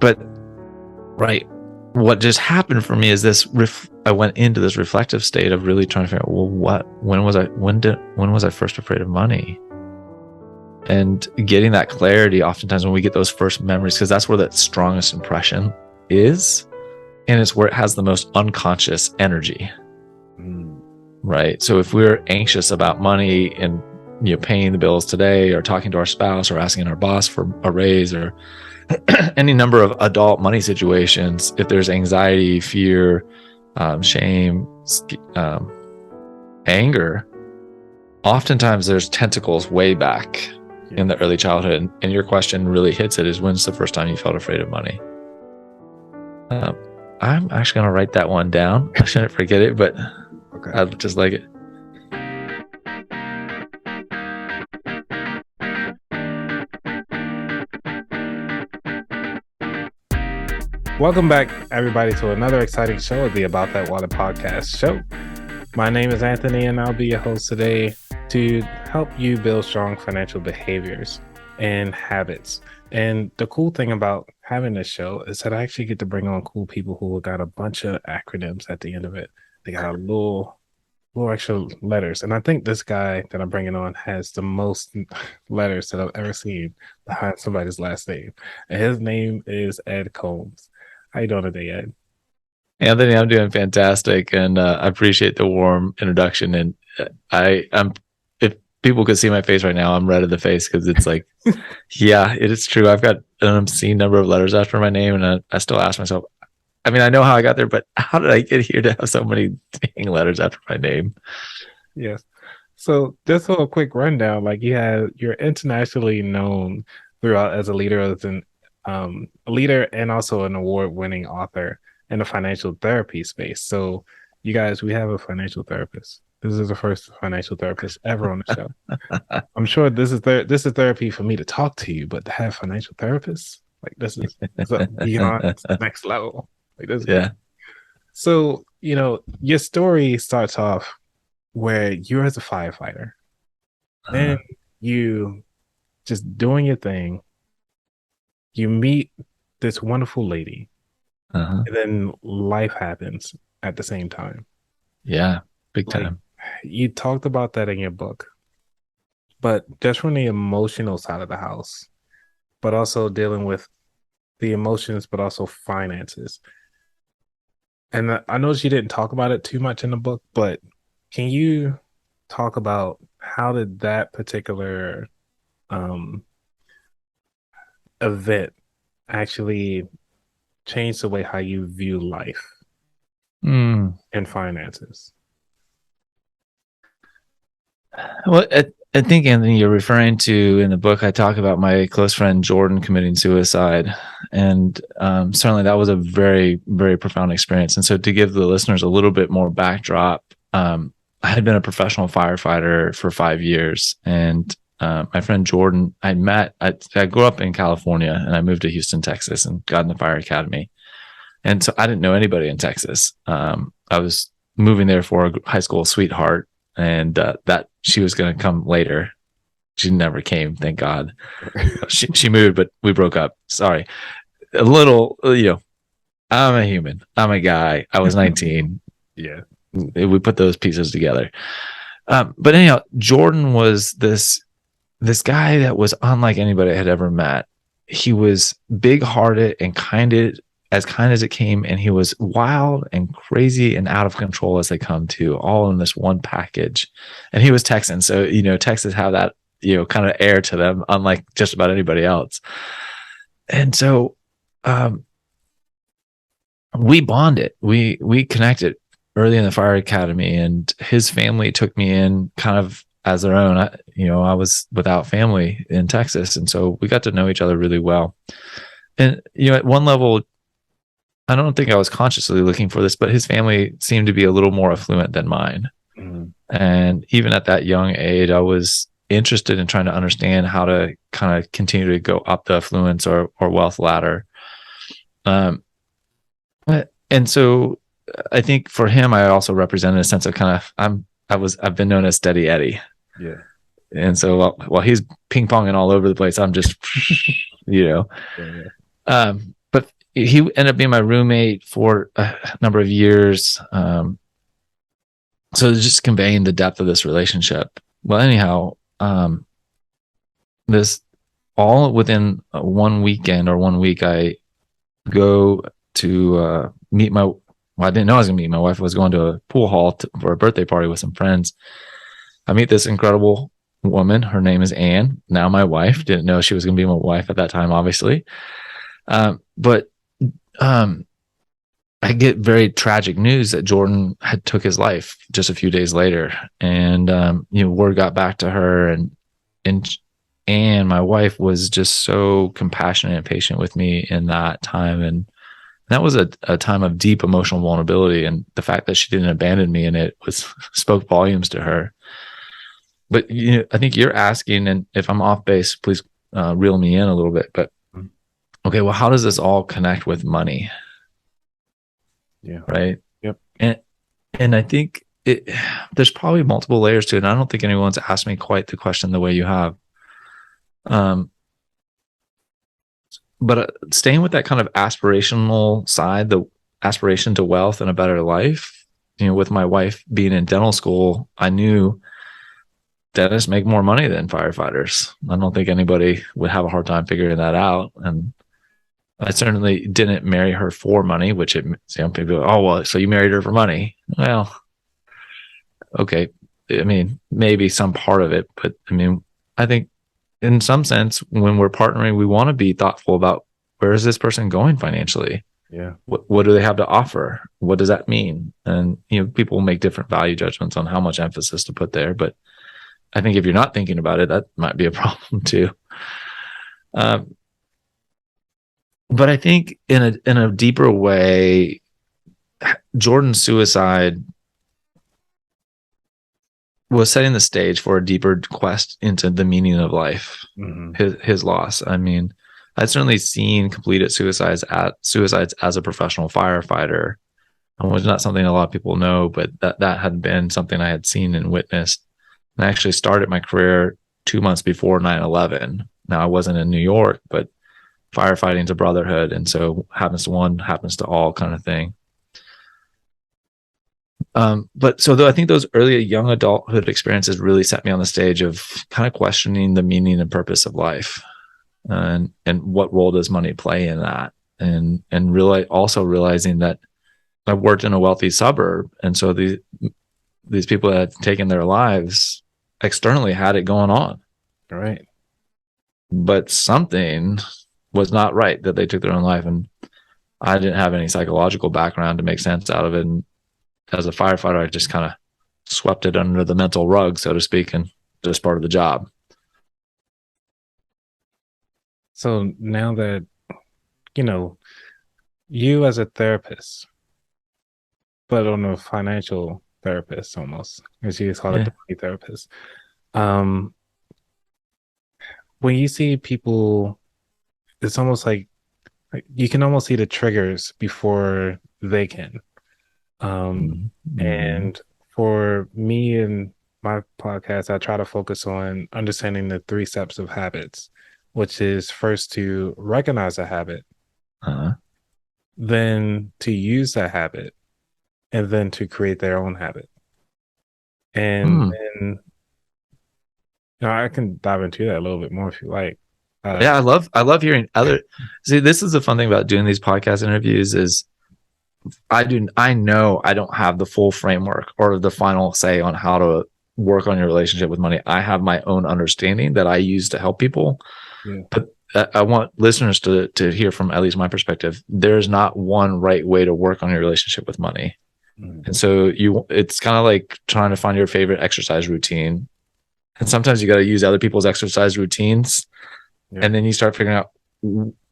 But right, what just happened for me is I went into this reflective state of really trying to figure out, well, when was I first afraid of money? And getting that clarity, oftentimes when we get those first memories, because that's where that strongest impression is, and it's where it has the most unconscious energy. Right. So if we're anxious about money and paying the bills today, or talking to our spouse, or asking our boss for a raise, or any number of adult money situations, if there's anxiety, fear, shame, anger, oftentimes there's tentacles way back in the early childhood. And your question really hits it, is when's the first time you felt afraid of money? I'm actually going to write that one down. I shouldn't forget it, but okay. I just like it. Welcome back, everybody, to another exciting show of the About That Water podcast show. My name is Anthony, and I'll be your host today to help you build strong financial behaviors and habits. And the cool thing about having this show is that I actually get to bring on cool people who got a bunch of acronyms at the end of it. They got a little extra letters. And I think this guy that I'm bringing on has the most letters that I've ever seen behind somebody's last name. And his name is Ed Coambs. How you doing today, Ed? Anthony, I'm doing fantastic, and I appreciate the warm introduction. And I'm, if people could see my face right now, I'm red in the face, because it's like, yeah, it is true. I've got an obscene number of letters after my name, and I still ask myself, I mean, I know how I got there, but how did I get here to have so many dang letters after my name? Yes. So just a quick rundown, like you're internationally known throughout as a leader, a leader and also an award-winning author in the financial therapy space. So you guys, we have a financial therapist. This is the first financial therapist ever on the show. I'm sure this is therapy for me to talk to you, but to have financial therapists, like this is beyond next level. Like this. Yeah. So, your story starts off where you're as a firefighter, and you just doing your thing. You meet this wonderful lady, and then life happens at the same time. Yeah, big time. You talked about that in your book, but just from the emotional side of the house, but also dealing with the emotions, but also finances. And I noticed you didn't talk about it too much in the book, but can you talk about how did that particular event actually change the way how you view life and finances? Well, I think, Anthony, you're referring to, in the book, I talk about my close friend Jordan committing suicide. And certainly that was a very, very profound experience. And so to give the listeners a little bit more backdrop, I had been a professional firefighter for 5 years. And my friend Jordan, I grew up in California, and I moved to Houston, Texas, and got in the fire academy. And so I didn't know anybody in Texas. I was moving there for a high school sweetheart, and that she was going to come later. She never came, thank God. She moved, but we broke up. Sorry. A little, I'm a human. I'm a guy. I was 19. Yeah. We put those pieces together. But anyhow, Jordan was this guy that was unlike anybody I had ever met. He was big-hearted and kind as it came, and he was wild and crazy and out of control as they come to, all in this one package. And he was Texan, so Texas have that kind of air to them, unlike just about anybody else. And so we bonded, we connected early in the fire academy, and his family took me in kind of as their own. I was without family in Texas, and so we got to know each other really well. And at one level, I don't think I was consciously looking for this, but his family seemed to be a little more affluent than mine. And even at that young age, I was interested in trying to understand how to kind of continue to go up the affluence or wealth ladder. And so I think for him, I also represented a sense of I've been known as Steady Eddie. Yeah. And so while he's ping ponging all over the place, I'm just, Yeah. But he ended up being my roommate for a number of years. So just conveying the depth of this relationship. Well, anyhow, this all within one weekend or 1 week, I go to meet my. Well, I didn't know I was going to meet my wife. I was going to a pool hall for a birthday party with some friends. I meet this incredible woman. Her name is Anne. Now my wife. Didn't know she was going to be my wife at that time, obviously. But I get very tragic news that Jordan had took his life just a few days later, and word got back to her, and my wife was just so compassionate and patient with me in that time, and that was a time of deep emotional vulnerability, and the fact that she didn't abandon me in it was spoke volumes to her. But I think you're asking, and if I'm off base, please reel me in a little bit. But okay, well, how does this all connect with money? Yeah. Right. Yep. And I think there's probably multiple layers to it. And I don't think anyone's asked me quite the question the way you have. But staying with that kind of aspirational side, the aspiration to wealth and a better life, with my wife being in dental school, I knew dentists make more money than firefighters. I don't think anybody would have a hard time figuring that out. And I certainly didn't marry her for money, which some people go, oh, well, so you married her for money. Well, okay. I mean, maybe some part of it, but I mean, I think in some sense, when we're partnering, we want to be thoughtful about where is this person going financially? Yeah. What do they have to offer? What does that mean? And, people make different value judgments on how much emphasis to put there. But I think if you're not thinking about it, that might be a problem too. But I think in a deeper way, Jordan's suicide was setting the stage for a deeper quest into the meaning of life. Mm-hmm. His loss. I mean, I'd certainly seen completed suicides as a professional firefighter, which was not something a lot of people know, but that had been something I had seen and witnessed. And I actually started my career 2 months before 9/11. Now, I wasn't in New York, but firefighting's a brotherhood, and so happens to one, happens to all kind of thing. But so though I think those early young adulthood experiences really set me on the stage of kind of questioning the meaning and purpose of life, and what role does money play in that, and really also realizing that I worked in a wealthy suburb, and so these people that had taken their lives externally had it going on, right? But something was not right that they took their own life, and I didn't have any psychological background to make sense out of it. And as a firefighter, I just kind of swept it under the mental rug, so to speak, and just part of the job. So now that, you as a therapist, but on a financial therapist almost, as you call it, the money therapist, when you see people, it's almost like you can almost see the triggers before they can. And for me and my podcast, I try to focus on understanding the 3 steps of habits, which is first to recognize a habit, then to use that habit, and then to create their own habit. And then I can dive into that a little bit more if you like. Yeah, I love hearing other. See, this is the fun thing about doing these podcast interviews is I know I don't have the full framework or the final say on how to work on your relationship with money. I have my own understanding that I use to help people. Yeah. But I want listeners to hear from at least my perspective. There's not one right way to work on your relationship with money. And so it's kind of like trying to find your favorite exercise routine. And sometimes you got to use other people's exercise routines. Yeah. And then you start figuring out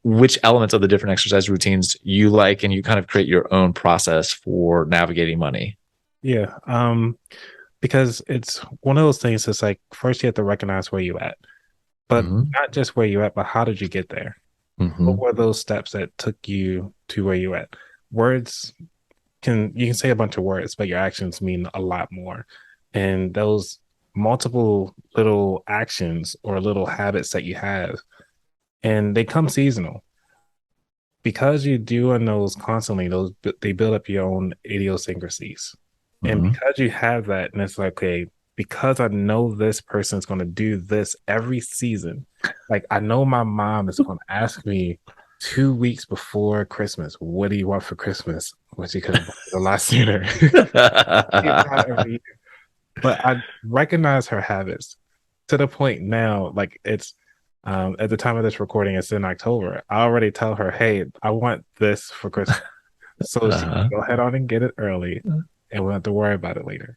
which elements of the different exercise routines you like, and you kind of create your own process for navigating money. Yeah. Because it's one of those things that's like, first you have to recognize where you're at, but not just where you're at, but how did you get there? What were those steps that took you to where you're at? Words you can say a bunch of words, but your actions mean a lot more. And those multiple little actions or little habits that you have, and they come seasonal, because you doing those constantly, they build up your own idiosyncrasies. And Mm-hmm. because you have that, and it's like, okay, because I know this person's going to do this every season, like I know my mom is going to ask me 2 weeks before Christmas, what do you want for Christmas? When she could have bought it a lot sooner. Get that every year. But I recognize her habits to the point now, like it's at the time of this recording, it's in October. I already tell her, hey, I want this for Christmas. So she can Uh-huh. go ahead on and get it early and we'll have to worry about it later.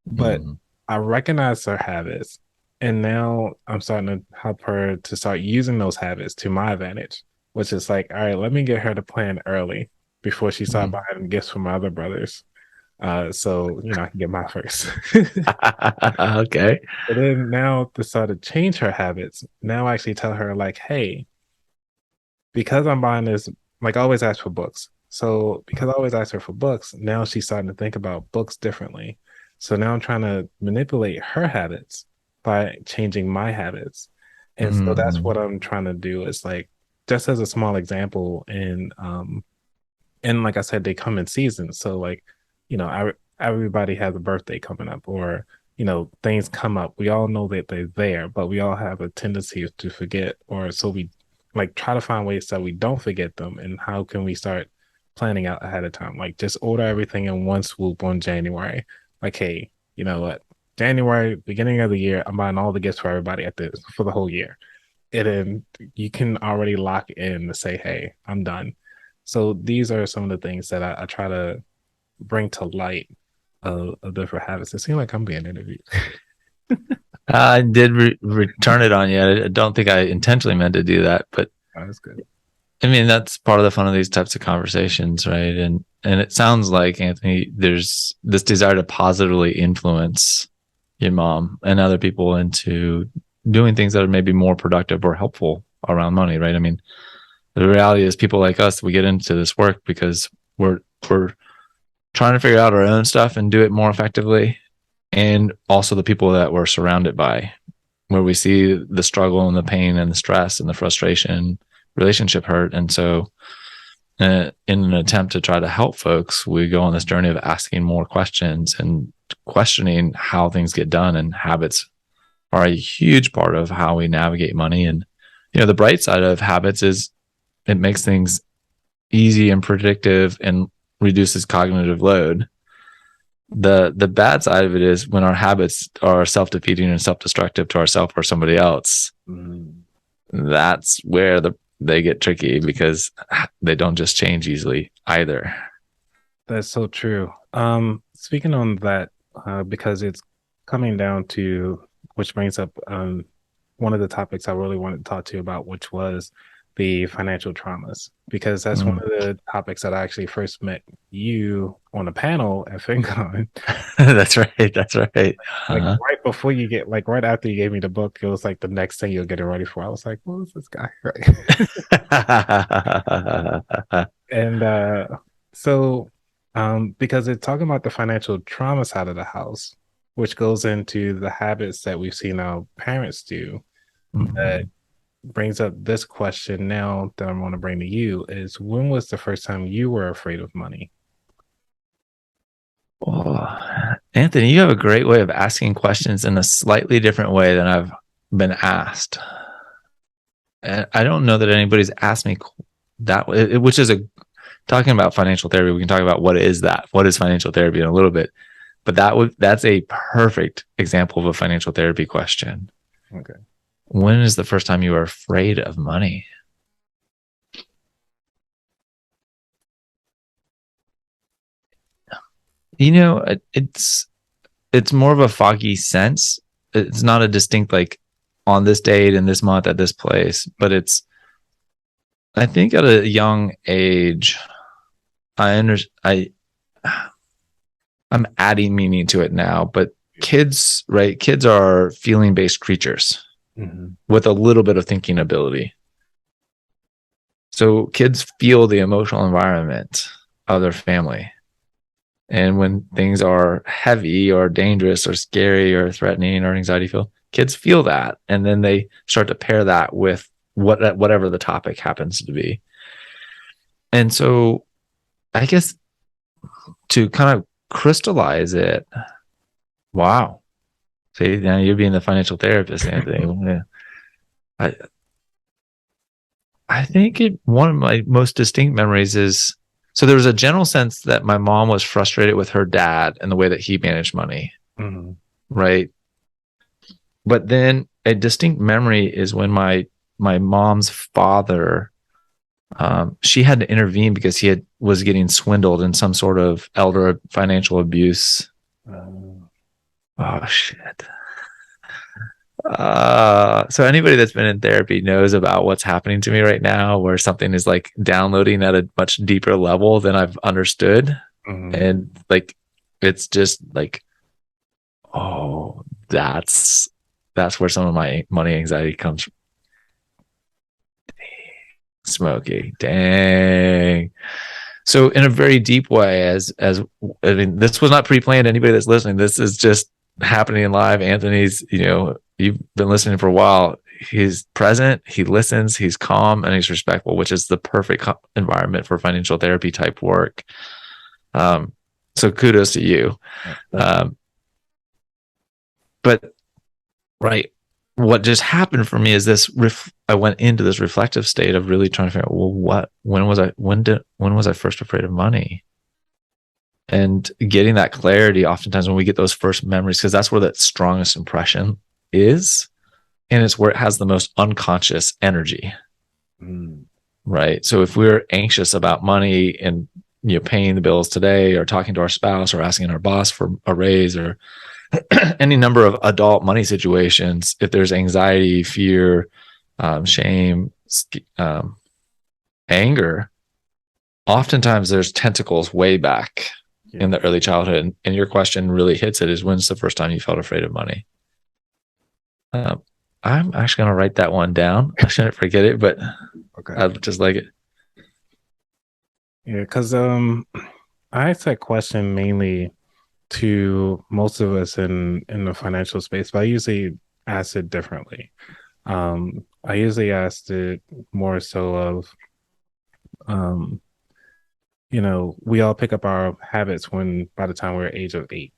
But Mm. I recognize her habits. And now I'm starting to help her to start using those habits to my advantage, which is like, all right, let me get her to plan early before she start Mm. buying gifts for my other brothers. So I can get my first. Okay. But then now to start to change her habits, now I actually tell her like, hey, because I'm buying this, like I always ask for books. So because I always ask her for books, now she's starting to think about books differently. So now I'm trying to manipulate her habits by changing my habits. And so that's what Mm. I'm trying to do is like just as a small example and like I said, they come in seasons. So like, everybody has a birthday coming up, or things come up. We all know that they're there, but we all have a tendency to forget, or so we like try to find ways that we don't forget them. And how can we start planning out ahead of time? Like just order everything in one swoop on January. Like, hey, you know what? January, beginning of the year, I'm buying all the gifts for everybody for the whole year. And then you can already lock in to say, hey, I'm done. So these are some of the things that I try to bring to light of different habits. It seems like I'm being interviewed. I did return it on you. I don't think I intentionally meant to do that, but That's good. I mean that's part of the fun of these types of conversations, right? And it sounds like Anthony, there's this desire to positively influence your mom and other people into doing things that are maybe more productive or helpful around money, right? I mean, the reality is people like us, we get into this work because we're trying to figure out our own stuff and do it more effectively, and also the people that we're surrounded by, where we see the struggle and the pain and the stress and the frustration, relationship hurt. And so in an attempt to try to help folks, we go on this journey of asking more questions and questioning how things get done. And habits are a huge part of how we navigate money. And the bright side of habits is it makes things easy and predictive and reduces cognitive load. The bad side of it is when our habits are self-defeating and self-destructive to ourselves or somebody else. Mm, That's where they get tricky because they don't just change easily either. that's so true. Speaking on that, because it's coming down to which brings up one of the topics I really wanted to talk to you about, which was the financial traumas, because that's one Mm. of the topics that I actually first met you on a panel at FinCon. That's right. That's right. Like Uh-huh. right before you get, like right after you gave me the book, it was like the next thing you're getting ready for. I was like, what is this guy? Right. And so because it's talking about the financial trauma side of the house, which goes into the habits that we've seen our parents do, that Mhm. brings up this question now that I want to bring to you is, when was the first time you were afraid of money? Oh, Anthony, you have a great way of asking questions in a slightly different way than I've been asked. And I don't know that anybody's asked me that way, which is talking about financial therapy. We can talk about what is that? What is financial therapy in a little bit, but that's a perfect example of a financial therapy question. Okay. When is the first time you were afraid of money? It's more of a foggy sense. It's not a distinct like on this date in this month at this place, but I think at a young age, I under I I'm adding meaning to it now, but kids, right? Kids are feeling based creatures Mhm. with a little bit of thinking ability. So kids feel the emotional environment of their family. And when things are heavy or dangerous or scary or threatening or anxiety filled, kids feel that. And then they start to pair that with whatever the topic happens to be. And so I guess to kind of crystallize it, wow. See, now you're being the financial therapist, Anthony. Yeah. I, I think one of my most distinct memories is, so there was a general sense that my mom was frustrated with her dad and the way that he managed money. Mm-hmm. Right. But then a distinct memory is when my mom's father, she had to intervene because was getting swindled in some sort of elder financial abuse. Oh shit. So anybody that's been in therapy knows about what's happening to me right now, where something is like downloading at a much deeper level than I've understood. Mm-hmm. And like, it's just like, oh, that's where some of my money anxiety comes from. Smokey, dang. So in a very deep way, as I mean, this was not pre-planned. Anybody that's listening, this is just happening in live. Anthony's, you've been listening for a while. He's present, he listens, he's calm, and he's respectful, which is the perfect environment for financial therapy type work. So kudos to you. But right, what just happened for me is this I went into this reflective state of really trying to figure out, well, when was I first afraid of money? And getting that clarity, oftentimes when we get those first memories, because that's where that strongest impression is, and it's where it has the most unconscious energy. Right. So if we're anxious about money and paying the bills today, or talking to our spouse, or asking our boss for a raise, or any number of adult money situations, if there's anxiety, fear, shame, anger, oftentimes there's tentacles way back in the early childhood. And your question really hits it, is when's the first time you felt afraid of money? I'm actually going to write that one down. I shouldn't forget it, but okay. I just like it. Yeah, because I asked that question mainly to most of us in the financial space, but I usually ask it differently. I usually asked it more so of, we all pick up our habits by the time we're age of 8,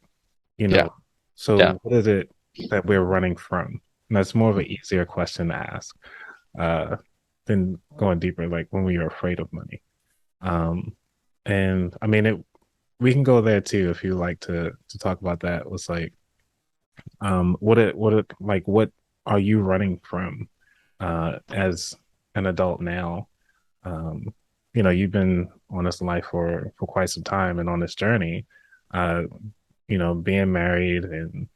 So what is it that we're running from? And that's more of an easier question to ask than going deeper, like when we are afraid of money. And I mean, we can go there too if you like to talk about that. It was like, what are you running from as an adult now? You've been on this life for quite some time, and on this journey, being married and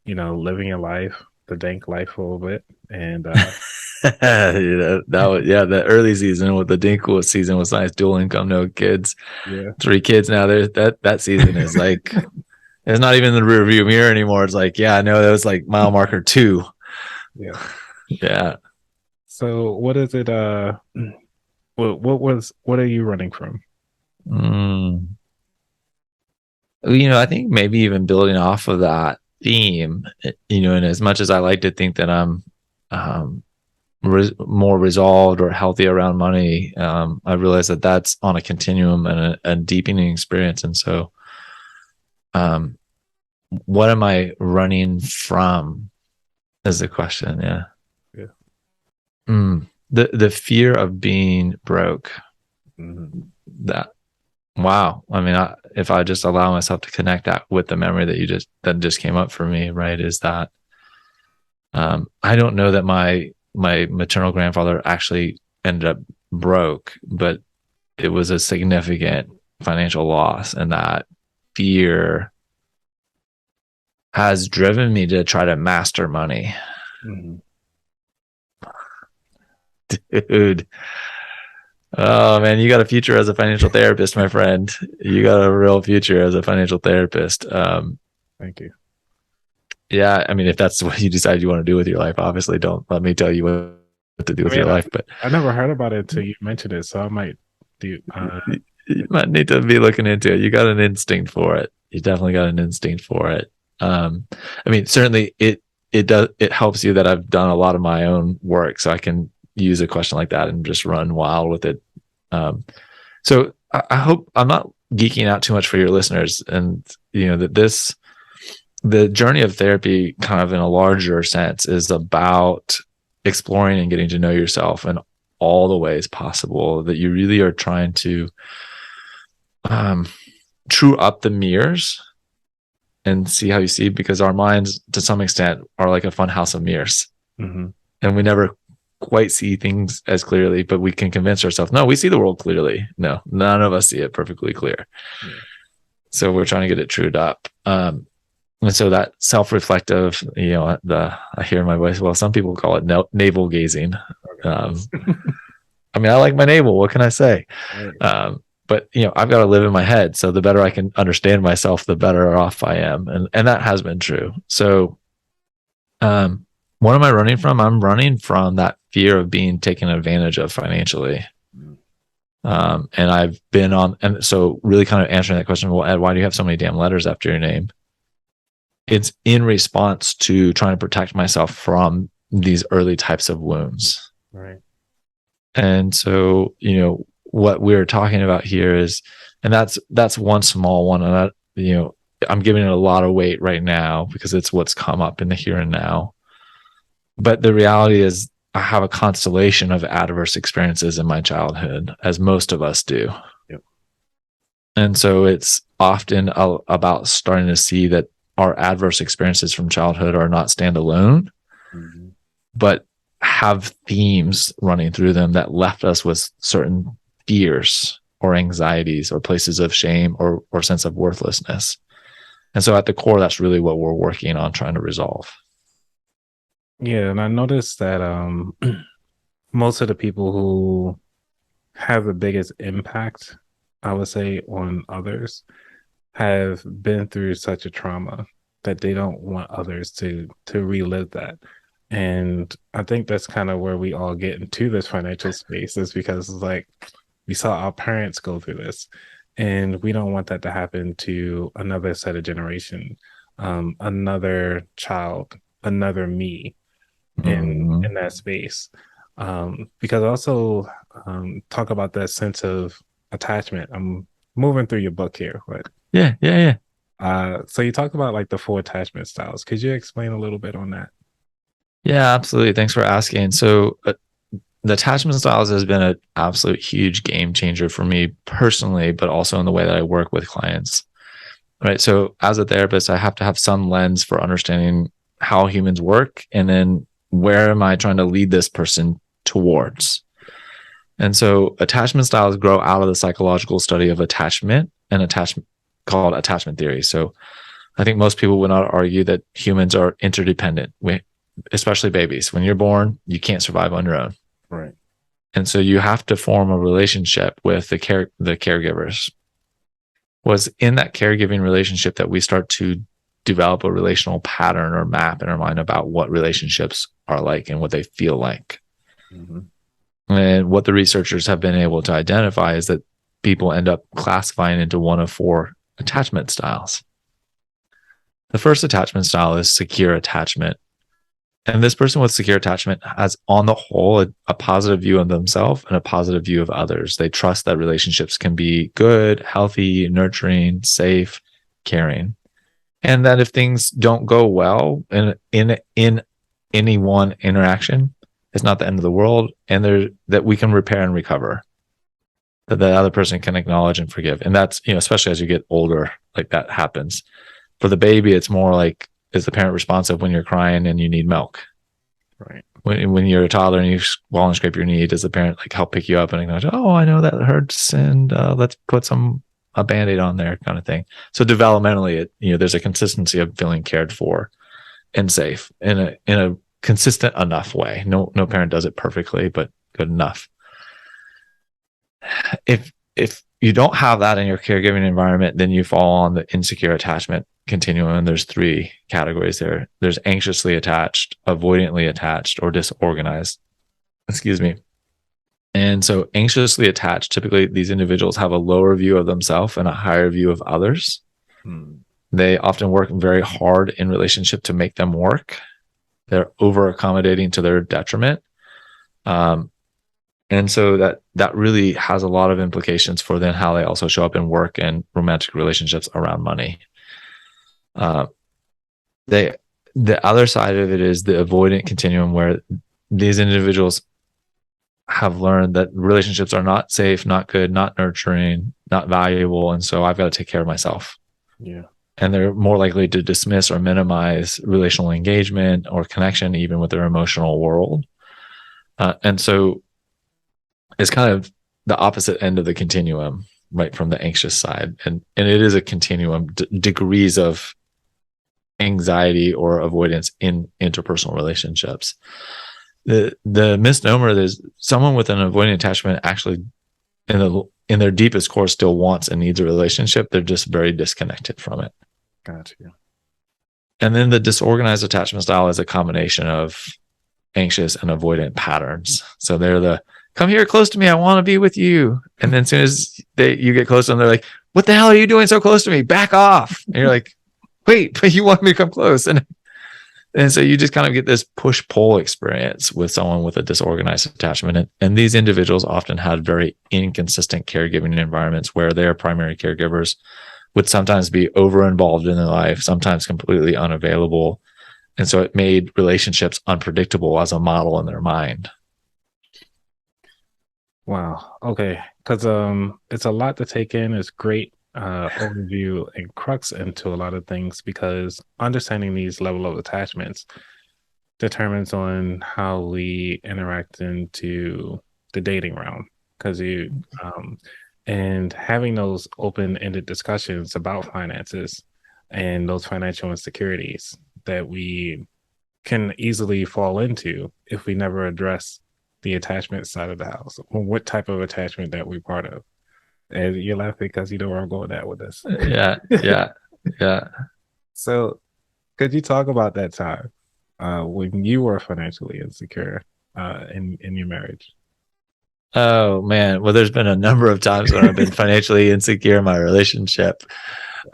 living your life, the dank life a little bit, and the early season with the Dinkle season was nice. Dual income, no kids. Yeah, 3 kids now. There's that season is like it's not even in the rear view mirror anymore. It's like, yeah, I know that was like mile marker 2. Yeah. Yeah. So what is it? What are you running from? I think maybe even building off of that theme, and as much as I like to think that I'm more resolved or healthy around money, I realize that that's on a continuum and a deepening experience. And so, what am I running from is the question. Yeah. The fear of being broke. That, wow. I mean, if I just allow myself to connect that with the memory that just came up for me, right, is that I don't know that my maternal grandfather actually ended up broke, but it was a significant financial loss, and that fear has driven me to try to master money. Dude. Oh man, you got a future as a financial therapist, my friend. You got a real future as a financial therapist. Thank you. Yeah, I mean, if that's what you decide you want to do with your life, obviously don't let me tell you what to do with your life. But I never heard about it until you mentioned it, so I might do. You might need to be looking into it. You got an instinct for it. You definitely got an instinct for it. I mean, certainly it helps you that I've done a lot of my own work, so I can use a question like that and just run wild with it. So I hope I'm not geeking out too much for your listeners, and that the journey of therapy, kind of in a larger sense, is about exploring and getting to know yourself in all the ways possible. That you really are trying to true up the mirrors and see how you see, because our minds, to some extent, are like a fun house of mirrors, and we never quite see things as clearly, but we can convince ourselves, no, we see the world clearly. No, none of us see it perfectly clear. So we're trying to get it trued up. And so that self-reflective, I hear my voice. Well, some people call it navel gazing. I mean, I like my navel. What can I say? But I've got to live in my head. So the better I can understand myself, the better off I am. And that has been true. So, what am I running from? I'm running from that fear of being taken advantage of financially. And I've been on, and so really kind of answering that question, well, Ed, why do you have so many damn letters after your name? It's in response to trying to protect myself from these early types of wounds. Right. And so, what we're talking about here is, and that's one small one. And I'm giving it a lot of weight right now because it's what's come up in the here and now. But the reality is, I have a constellation of adverse experiences in my childhood, as most of us do. Yep. And so it's often about starting to see that our adverse experiences from childhood are not standalone, but have themes running through them that left us with certain fears or anxieties or places of shame or sense of worthlessness. And so at the core, that's really what we're working on trying to resolve. Yeah, and I noticed that most of the people who have the biggest impact, I would say, on others have been through such a trauma that they don't want others to relive that. And I think that's kind of where we all get into this financial space, is because it's like we saw our parents go through this, and we don't want that to happen to another set of generation, another child, another me in that space. Because also talk about that sense of attachment. I'm moving through your book here, but yeah. So you talk about like the 4 attachment styles. Could you explain a little bit on that? Yeah, absolutely. Thanks for asking. So the attachment styles has been an absolute huge game changer for me personally, but also in the way that I work with clients. Right. So as a therapist, I have to have some lens for understanding how humans work, and then where am I trying to lead this person towards? And so attachment styles grow out of the psychological study of attachment and attachment called attachment theory. So I think most people would not argue that humans are interdependent, especially babies. When you're born, you can't survive on your own. Right. And so you have to form a relationship with the caregivers. Was in that caregiving relationship that we start to develop a relational pattern or map in our mind about what relationships are like and what they feel like. And what the researchers have been able to identify is that people end up classifying into one of 4 attachment styles. The first attachment style is secure attachment. And this person with secure attachment has, on the whole, a positive view of themselves and a positive view of others. They trust that relationships can be good, healthy, nurturing, safe, caring. And that if things don't go well in any one interaction, it's not the end of the world, and that we can repair and recover. That the other person can acknowledge and forgive. And that's, especially as you get older, like that happens. For the baby, it's more like, is the parent responsive when you're crying and you need milk? Right. When you're a toddler and you fall and scrape your knee, does the parent like help pick you up and acknowledge, oh, I know that hurts, and let's put a Band-Aid on there, kind of thing. So developmentally, there's a consistency of feeling cared for and safe in a consistent enough way. No parent does it perfectly, but good enough. If you don't have that in your caregiving environment, then you fall on the insecure attachment continuum. And there's 3 categories there. There's anxiously attached, avoidantly attached, or disorganized. Excuse me. And so anxiously attached, typically these individuals have a lower view of themselves and a higher view of others. They often work very hard in relationship to make them work. They're over accommodating to their detriment. And so that really has a lot of implications for then how they also show up in work and romantic relationships around money. Uh, they the other side of it is the avoidant continuum, where these individuals have learned that relationships are not safe, not good, not nurturing, not valuable, and so I've got to take care of myself. Yeah. And they're more likely to dismiss or minimize relational engagement or connection, even with their emotional world. And so it's kind of the opposite end of the continuum, right, from the anxious side. And it is a continuum, degrees of anxiety or avoidance in interpersonal relationships. The misnomer is someone with an avoidant attachment actually in their deepest core still wants and needs a relationship. They're just very disconnected from it. Gotcha. And then the disorganized attachment style is a combination of anxious and avoidant patterns. So they're the come here close to me, I want to be with you. And then as soon as you get close to them, they're like, what the hell are you doing so close to me? Back off. And you're like, wait, but you want me to come close. And so you just kind of get this push-pull experience with someone with a disorganized attachment. And these individuals often had very inconsistent caregiving environments where their primary caregivers would sometimes be over-involved in their life, sometimes completely unavailable. And so it made relationships unpredictable as a model in their mind. Wow. Okay. Because it's a lot to take in. It's great overview and crux into a lot of things, because understanding these level of attachments determines on how we interact into the dating realm. Because and having those open-ended discussions about finances and those financial insecurities that we can easily fall into if we never address the attachment side of the house, or what type of attachment that we're part of. And you're laughing because you know where I'm going at with this. Yeah. So could you talk about that time when you were financially insecure in your marriage? Oh man. Well, there's been a number of times when I've been financially insecure in my relationship.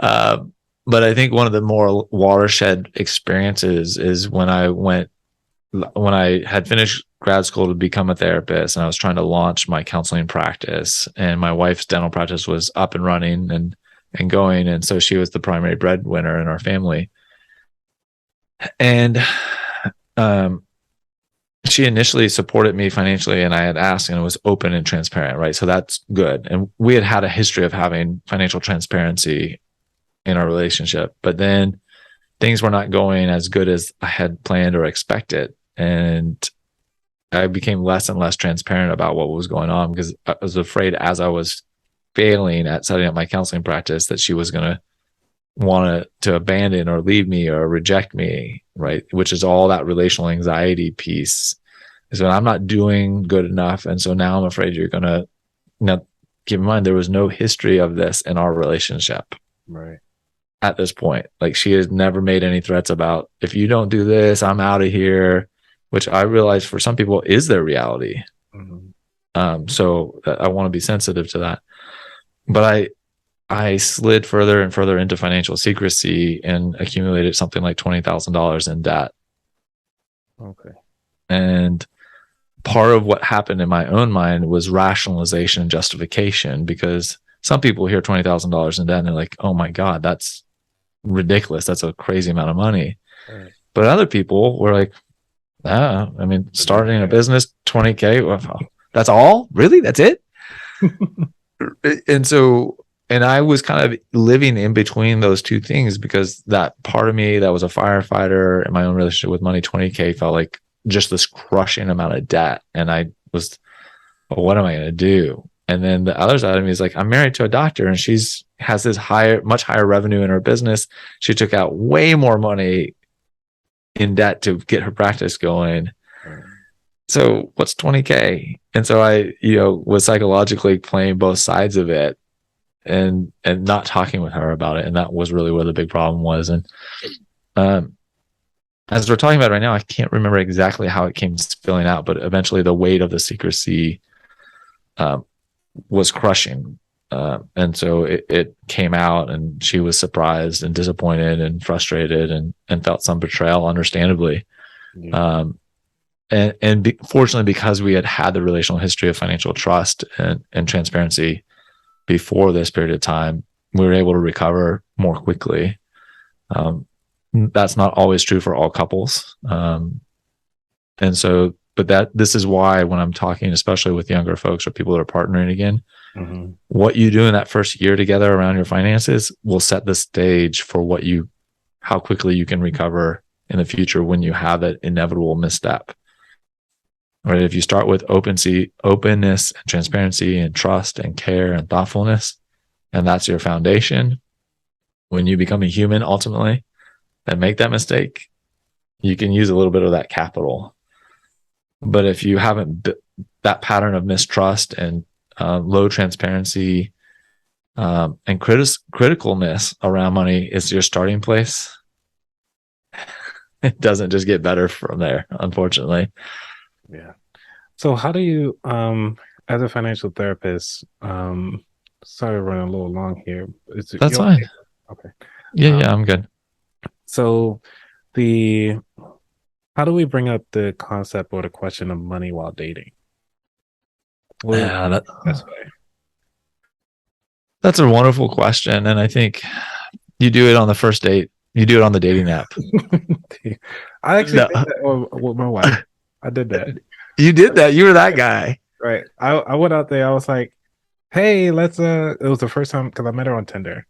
But I think one of the more watershed experiences is when I had finished grad school to become a therapist, and I was trying to launch my counseling practice, and my wife's dental practice was up and running and going. And so she was the primary breadwinner in our family. And, she initially supported me financially, and I had asked, and it was open and transparent, right? So that's good. And we had a history of having financial transparency in our relationship, but then things were not going as good as I had planned or expected. And I became less and less transparent about what was going on, because I was afraid, as I was failing at setting up my counseling practice, that she was going to want to abandon or leave me or reject me, right? Which is all that relational anxiety piece. Is when I'm not doing good enough. And so now I'm afraid you're going to, now keep in mind, there was no history of this in our relationship. Right. At this point, like, she has never made any threats about, if you don't do this, I'm out of here, which I realize for some people is their reality. Mm-hmm. So I want to be sensitive to that. But I slid further and further into financial secrecy and accumulated something like $20,000 in debt. Okay. And part of what happened in my own mind was rationalization and justification, because some people hear $20,000 in debt and they're like, oh my God, that's ridiculous. That's a crazy amount of money. Right. But other people were like, I mean, starting a business, 20K, well, that's all? Really? That's it? And I was kind of living in between those two things, because that part of me that was a firefighter in my own relationship with money, 20K felt like just this crushing amount of debt. And I was, well, what am I going to do? And then the other side of me is like, I'm married to a doctor, and has this much higher revenue in her business. She took out way more money in debt to get her practice going. So what's 20K? And so I, was psychologically playing both sides of it and not talking with her about it. And that was really where the big problem was. And, as we're talking about it right now, I can't remember exactly how it came spilling out, but eventually the weight of the secrecy, was crushing. And so it came out, and she was surprised and disappointed and frustrated and felt some betrayal, understandably. Yeah. fortunately, because we had the relational history of financial trust and transparency before this period of time, we were able to recover more quickly. That's not always true for all couples. And so, but this is why when I'm talking, especially with younger folks or people that are partnering again, what you do in that first year together around your finances will set the stage for how quickly you can recover in the future when you have that inevitable misstep. Right? If you start with openness and transparency and trust and care and thoughtfulness, and that's your foundation, when you become a human ultimately and make that mistake, you can use a little bit of that capital. But if you haven't, that pattern of mistrust and low transparency and criticalness around money is your starting place, it doesn't just get better from there, unfortunately. Yeah. So how do you, as a financial therapist, sorry running a little long here. That's fine. Okay. Yeah, I'm good. So how do we bring up the concept or the question of money while dating? That's a wonderful question. And I think you do it on the first date. You do it on the dating app. I actually did that with my wife. I did that. You did that. You were that guy. Right. I went out there. I was like, hey, let's it was the first time because I met her on Tinder.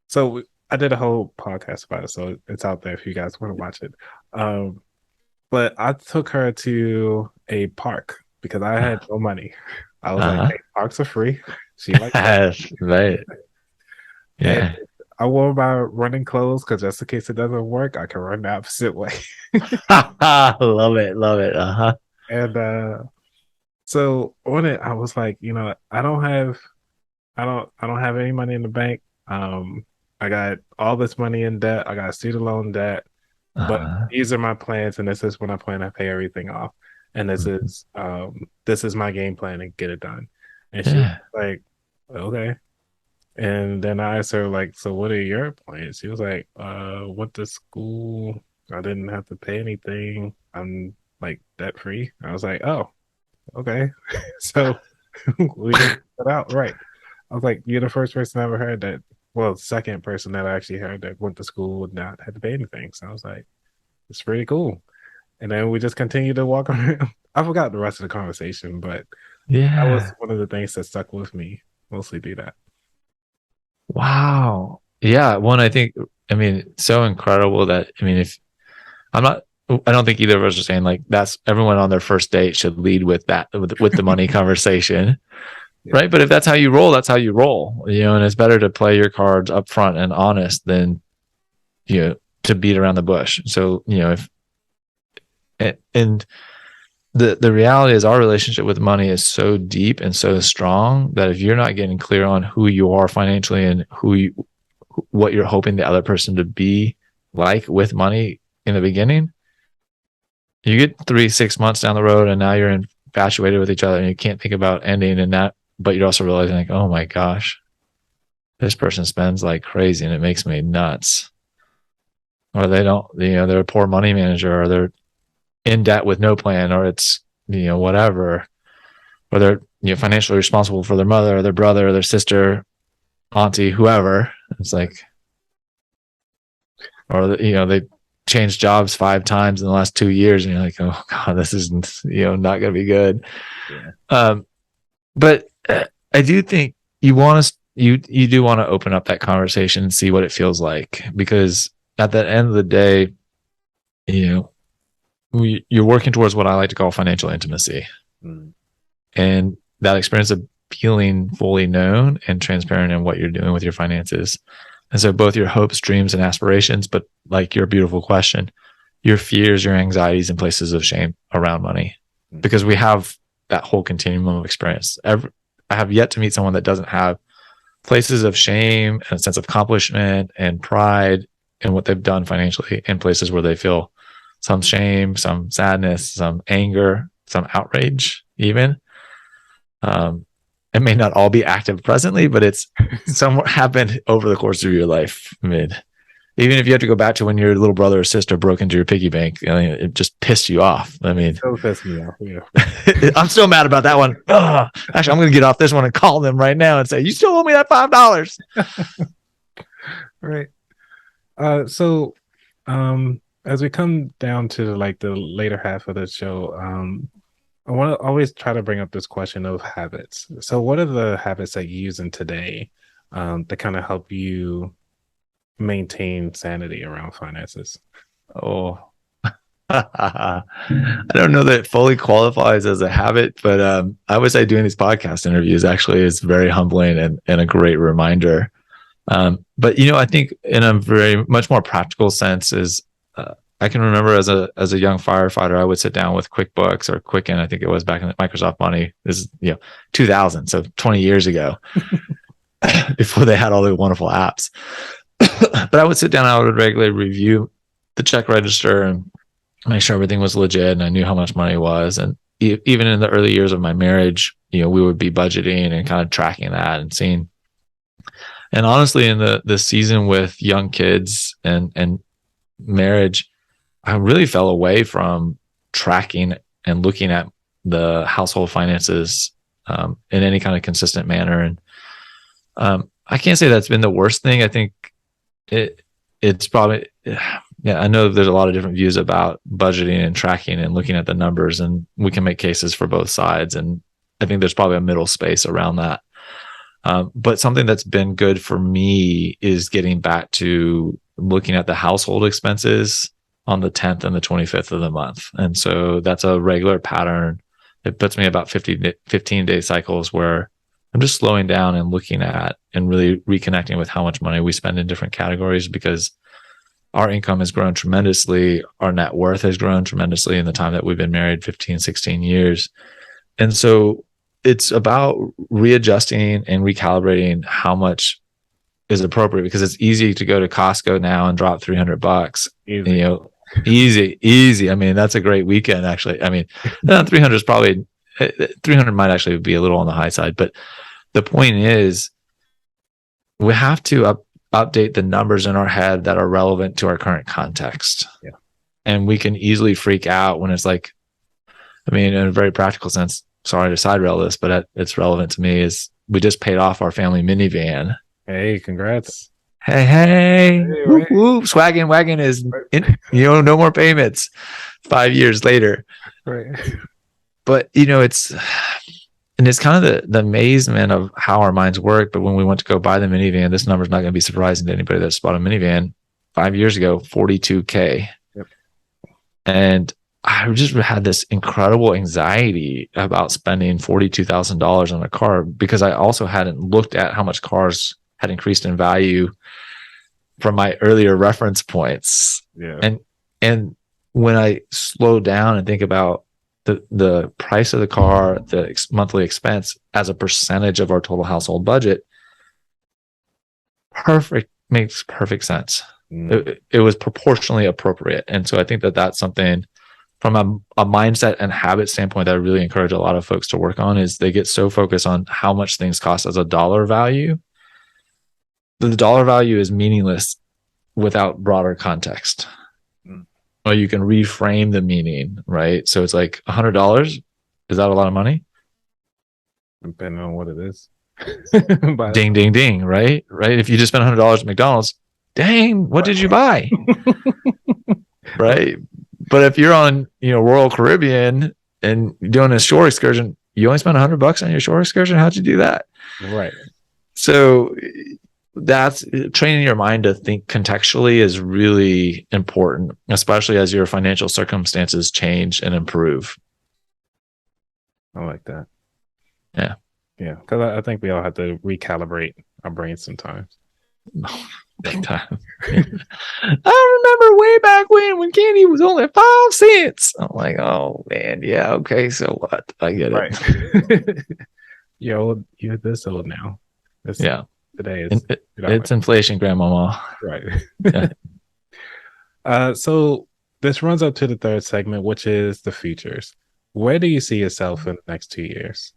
So I did a whole podcast about it, so it's out there if you guys want to watch it. But I took her to a park because I had no money. I was like, hey, parks are free. She liked that. Right. Yeah. And I wore my running clothes because just in case it doesn't work, I can run the opposite way. Love it. And so on it, I was like, I don't have any money in the bank. I got all this money in debt. I got student loan debt, but these are my plans, and this is when I plan to pay everything off. And this is my game plan to get it done. And she was like, okay. And then I asked her, like, so what are your plans? She was like, went to school. I didn't have to pay anything. I'm like debt free. I was like, oh, okay. So we did that out. Right. I was like, you're the first person I ever heard that. Well, second person that I actually heard that went to school and not had to pay anything. So I was like, it's pretty cool. And then we just continued to walk around. I forgot the rest of the conversation, but that was one of the things that stuck with me. Mostly be that. Wow. Yeah. One, I mean, so incredible that, I mean, I don't think either of us are saying like that's everyone on their first date should lead with that, with the money conversation. Yeah. Right. But if that's how you roll, that's how you roll, and it's better to play your cards up front and honest than, to beat around the bush. So, and the reality is our relationship with money is so deep and so strong that if you're not getting clear on who you are financially and what you're hoping the other person to be like with money in the beginning, you get 3-6 months down the road and now you're infatuated with each other and you can't think about ending in that, but you're also realizing like, oh my gosh, this person spends like crazy and it makes me nuts. Or they don't, they're a poor money manager, or they're in debt with no plan, or it's, whatever, or they're, financially responsible for their mother or their brother or their sister, auntie, whoever. It's like, or, they changed jobs 5 times in the last 2 years. And you're like, oh God, this isn't, not going to be good. Yeah. But I do think you do want to open up that conversation and see what it feels like, because at the end of the day, you're working towards what I like to call financial intimacy. And that experience of feeling fully known and transparent in what you're doing with your finances. And so both your hopes, dreams, and aspirations, but like your beautiful question, your fears, your anxieties, and places of shame around money, because we have that whole continuum of experience. I have yet to meet someone that doesn't have places of shame and a sense of accomplishment and pride in what they've done financially, and places where they feel some shame, some sadness, some anger, some outrage even. It may not all be active presently, but it's somewhat happened over the course of your life. I mean, even if you have to go back to when your little brother or sister broke into your piggy bank, it just pissed you off. I mean, So pissed me off. Yeah. I'm still mad about that one. Ugh. Actually, I'm going to get off this one and call them right now and say, you still owe me that $5. Right. So as we come down to like the later half of the show, I want to always try to bring up this question of habits. So what are the habits that you're using today to kind of help you maintain sanity around finances? Oh, I don't know that it fully qualifies as a habit, but I would say doing these podcast interviews actually is very humbling and a great reminder. But I think in a very much more practical sense is I can remember as a young firefighter, I would sit down with QuickBooks or Quicken. I think it was back in the Microsoft Money. This is 2000, so 20 years ago, before they had all the wonderful apps. But I would sit down, I would regularly review the check register and make sure everything was legit and I knew how much money was. And even in the early years of my marriage, we would be budgeting and kind of tracking that and seeing. And honestly, in the season with young kids and marriage, I really fell away from tracking and looking at the household finances in any kind of consistent manner. And I can't say that's been the worst thing. I think it's probably, I know there's a lot of different views about budgeting and tracking and looking at the numbers, and we can make cases for both sides. And I think there's probably a middle space around that. But something that's been good for me is getting back to looking at the household expenses on the 10th and the 25th of the month. And so that's a regular pattern. It puts me about 15-day cycles where I'm just slowing down and looking at and really reconnecting with how much money we spend in different categories, because our income has grown tremendously. Our net worth has grown tremendously in the time that we've been married, 15, 16 years. And so it's about readjusting and recalibrating how much is appropriate, because it's easy to go to Costco now and drop $300. Easy. I mean, that's a great weekend, actually. I mean, 300 is probably 300 might actually be a little on the high side, but the point is we have to update the numbers in our head that are relevant to our current context. Yeah. And we can easily freak out when it's like, I mean, in a very practical sense, sorry to side rail this, but it's relevant to me, is we just paid off our family minivan. Hey, congrats. Hey, whoop, whoop. Swaggin' wagon is in, no more payments 5 years later. Right. But it's kind of the amazement of how our minds work. But when we went to go buy the minivan, this number is not going to be surprising to anybody that's bought a minivan 5 years ago, $42K. Yep. And I just had this incredible anxiety about spending $42,000 on a car, because I also hadn't looked at how much cars had increased in value from my earlier reference points. Yeah. And when I slow down and think about the price of the car, the monthly expense as a percentage of our total household budget, makes perfect sense. It was proportionally appropriate. And so I think that that's something from a mindset and habit standpoint that I really encourage a lot of folks to work on. Is they get so focused on how much things cost as a dollar value. The dollar value is meaningless without broader context. Or you can reframe the meaning, right? So it's like $100. Is that a lot of money? Depending on what it is. Ding, ding, ding, right? If you just spent $100 at McDonald's, dang, what did you buy? Right? But if you're on, Royal Caribbean and doing a shore excursion, you only spent $100 on your shore excursion. How'd you do that? Right. So that's training your mind to think contextually is really important, especially as your financial circumstances change and improve. I like that. Yeah. Yeah. Because I think we all have to recalibrate our brains sometimes. Big time. I remember way back when candy was only 5 cents. I'm like, oh man, yeah, okay, so what? I get it. You're this old now. Yeah. Today it's inflation, grandmama. Right. Yeah. So this runs up to the third segment, which is the futures. Where do you see yourself in the next 2 years?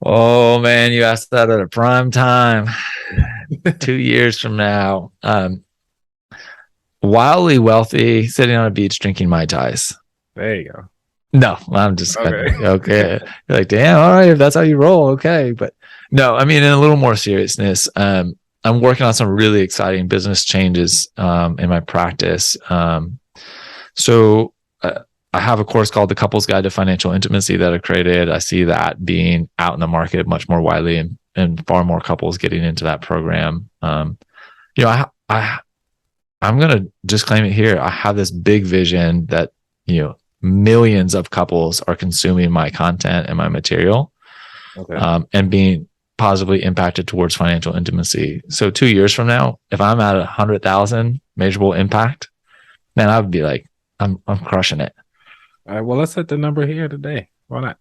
Oh man, you asked that at a prime time. 2 years from now, wildly wealthy, sitting on a beach drinking Mai Tais. There you go. No, I'm just Okay. kidding. Okay. You're like, damn, all right, if that's how you roll, okay. But no, I mean, in a little more seriousness, I'm working on some really exciting business changes in my practice. So I have a course called The Couple's Guide to Financial Intimacy that I created. I see that being out in the market much more widely, and far more couples getting into that program. You know, I'm going to just claim it here. I have this big vision that, millions of couples are consuming my content and my material, and being positively impacted towards financial intimacy. So 2 years from now, if I'm at 100,000 measurable impact, then I would be like, I'm crushing it. All right. Well, let's set the number here today. Why not?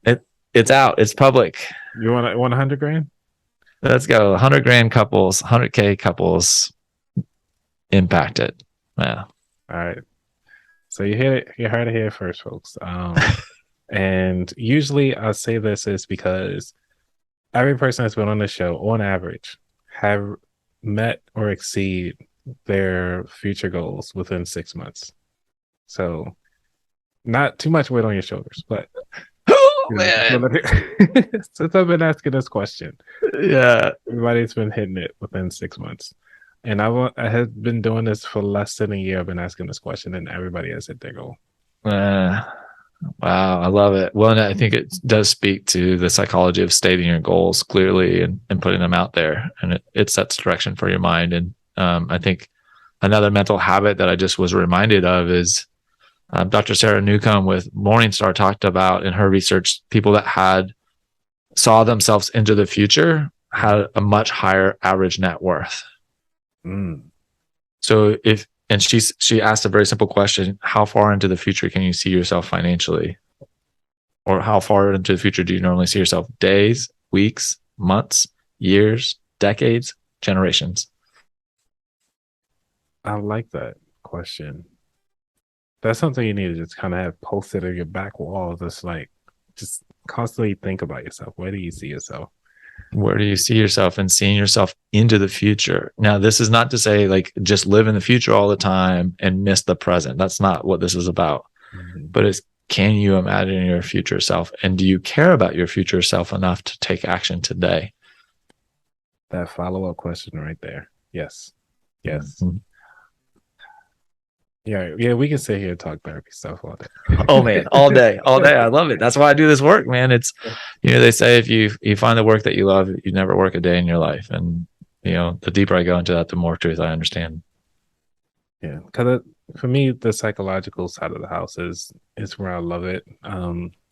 It's out. It's public. You want 100 grand? Let's go. 100 grand couples, 100K couples impacted. Yeah. All right. So you heard it here first, folks. And usually I say this is because every person that's been on the show, on average, have met or exceed their future goals within 6 months. So not too much weight on your shoulders, but since I've been asking this question, yeah, everybody's been hitting it within 6 months. And I have been doing this for less than a year. I've been asking this question, and everybody has hit their goal. Wow, I love it. Well, and I think it does speak to the psychology of stating your goals clearly and putting them out there, and it sets direction for your mind. And I think another mental habit that I just was reminded of is Dr. Sarah Newcomb with Morningstar talked about in her research, people that saw themselves into the future had a much higher average net worth. So she asked a very simple question: how far into the future can you see yourself financially? Or how far into the future do you normally see yourself? Days, weeks, months, years, decades, generations? I like that question. That's something you need to just kind of have posted on your back wall. Just constantly think about yourself. Where do you see yourself? Where do you see yourself, and seeing yourself into the future? Now, this is not to say like just live in the future all the time and miss the present. That's not what this is about. But it's, can you imagine your future self? And do you care about your future self enough to take action today? That follow-up question right there. Yes. Yes. Mm-hmm. Yeah, we can sit here and talk therapy stuff all day. Oh man, all day. I love it. That's why I do this work, man. It's, they say if you find the work that you love, you never work a day in your life. And the deeper I go into that, the more truth I understand. Yeah, because for me, the psychological side of the house is where I love it.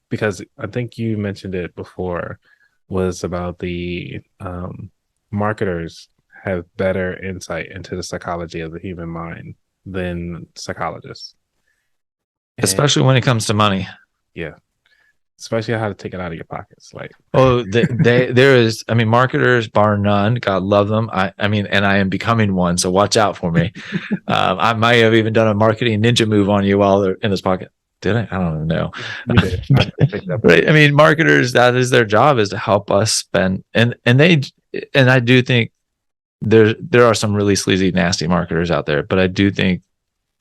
Because I think you mentioned it before, was about the marketers have better insight into the psychology of the human mind than psychologists, especially when it comes to money. Yeah, especially how to take it out of your pockets. Like, there is, marketers, bar none. God love them. I mean, and I am becoming one, so watch out for me. I might have even done a marketing ninja move on you while they're in this pocket. Did I? I don't know. You did. Right. Marketers, that is their job, is to help us spend, and I do think there are some really sleazy, nasty marketers out there, but I do think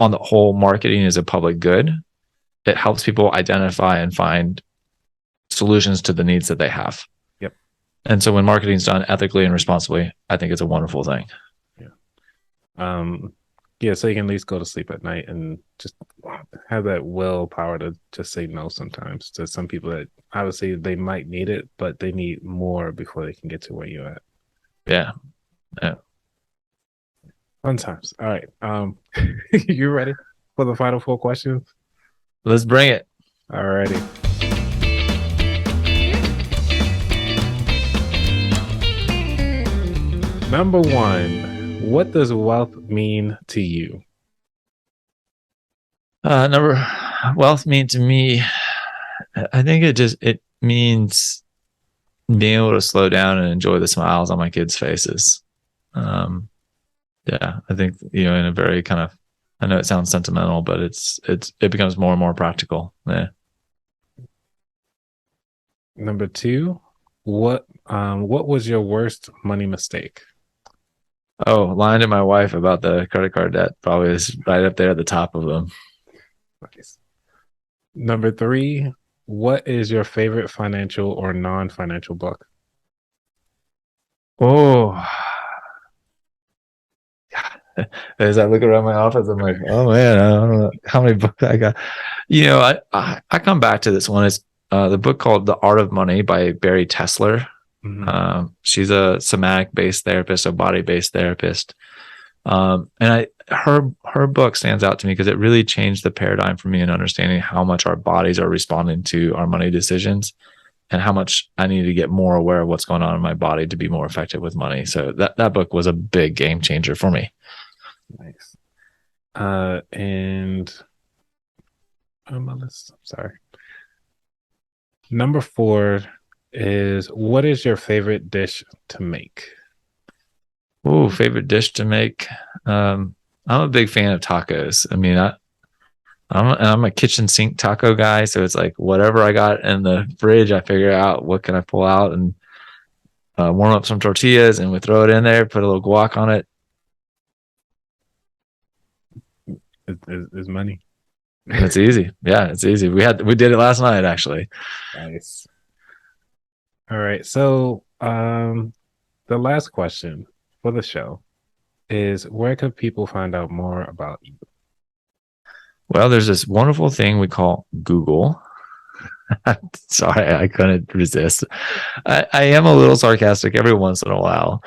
on the whole, marketing is a public good. It helps people identify and find solutions to the needs that they have. Yep. And so when marketing is done ethically and responsibly, I think it's a wonderful thing. Yeah. So you can at least go to sleep at night and just have that willpower to just say no sometimes to some people that obviously they might need it, but they need more before they can get to where you're at. Yeah. Yeah. Fun times. All right. You ready for the final 4 questions? Let's bring it. All righty. Number 1, what does wealth mean to you? Wealth mean to me, I think it means being able to slow down and enjoy the smiles on my kids' faces. Yeah, I think, in a very kind of, I know it sounds sentimental, but it becomes more and more practical. Yeah. Number 2, what was your worst money mistake? Oh, lying to my wife about the credit card debt probably is right up there at the top of them. Nice. Number 3, what is your favorite financial or non-financial book? Oh, as I look around my office, I'm like, oh man, I don't know how many books I got. I come back to this one. It's the book called The Art of Money by Barry Tesler. She's a somatic based therapist, a body based therapist. Her book stands out to me because it really changed the paradigm for me in understanding how much our bodies are responding to our money decisions and how much I need to get more aware of what's going on in my body to be more effective with money. So that book was a big game changer for me. Nice. And on my list, I'm sorry. Number 4 is, what is your favorite dish to make? Oh, favorite dish to make. I'm a big fan of tacos. I mean, I'm a kitchen sink taco guy, so it's like whatever I got in the fridge, I figure out what can I pull out and warm up some tortillas, and we throw it in there, put a little guac on it. Is money. It's easy. Yeah, it's easy. We did it last night actually. Nice. All right. So, the last question for the show is, where can people find out more about you? Well, there's this wonderful thing we call Google. Sorry, I couldn't resist. I am a little sarcastic every once in a while.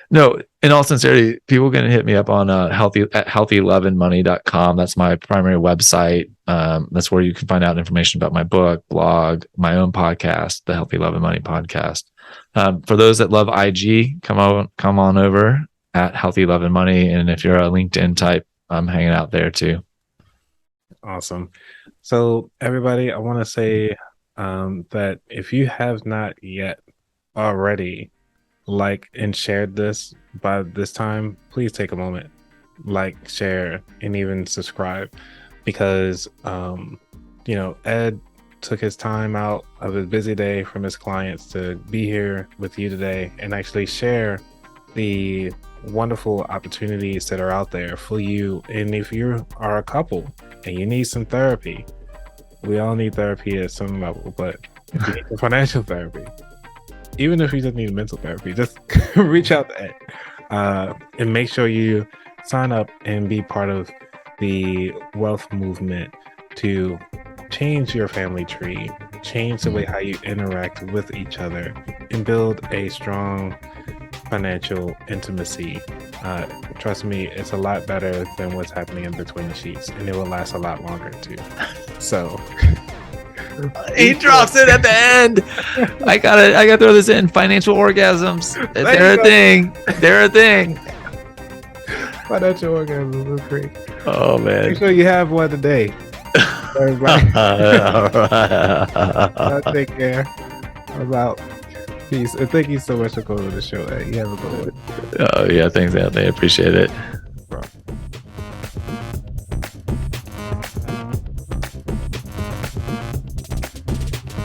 No, in all sincerity, people can hit me up on healthy11money.com. That's my primary website. That's where you can find out information about my book, blog, my own podcast, the Healthy Love and Money podcast. For those that love IG, come on over at Healthy Love and Money. And if you're a LinkedIn type, I'm hanging out there too. Awesome. So, everybody, I want to say that if you have not yet already liked and shared this by this time, please take a moment, like, share, and even subscribe, because Ed took his time out of his busy day from his clients to be here with you today and actually share the wonderful opportunities that are out there for you. And if you are a couple and you need some therapy, we all need therapy at some level, but if you need some financial therapy, even if you just need mental therapy, just reach out to Ed, and make sure you sign up and be part of the wealth movement to change your family tree, change the way how you interact with each other, and build a strong financial intimacy. Trust me, it's a lot better than what's happening in between the sheets, and it will last a lot longer too. So he drops it at the end. I gotta throw this in. Financial orgasms. They're a thing. They're a thing. Financial orgasms are great. Oh man. Make sure you have one today. Everybody. Take care. I'm out. Peace. And thank you so much for going to the show. You have a good one. Oh yeah, thanks, Anthony. I appreciate it.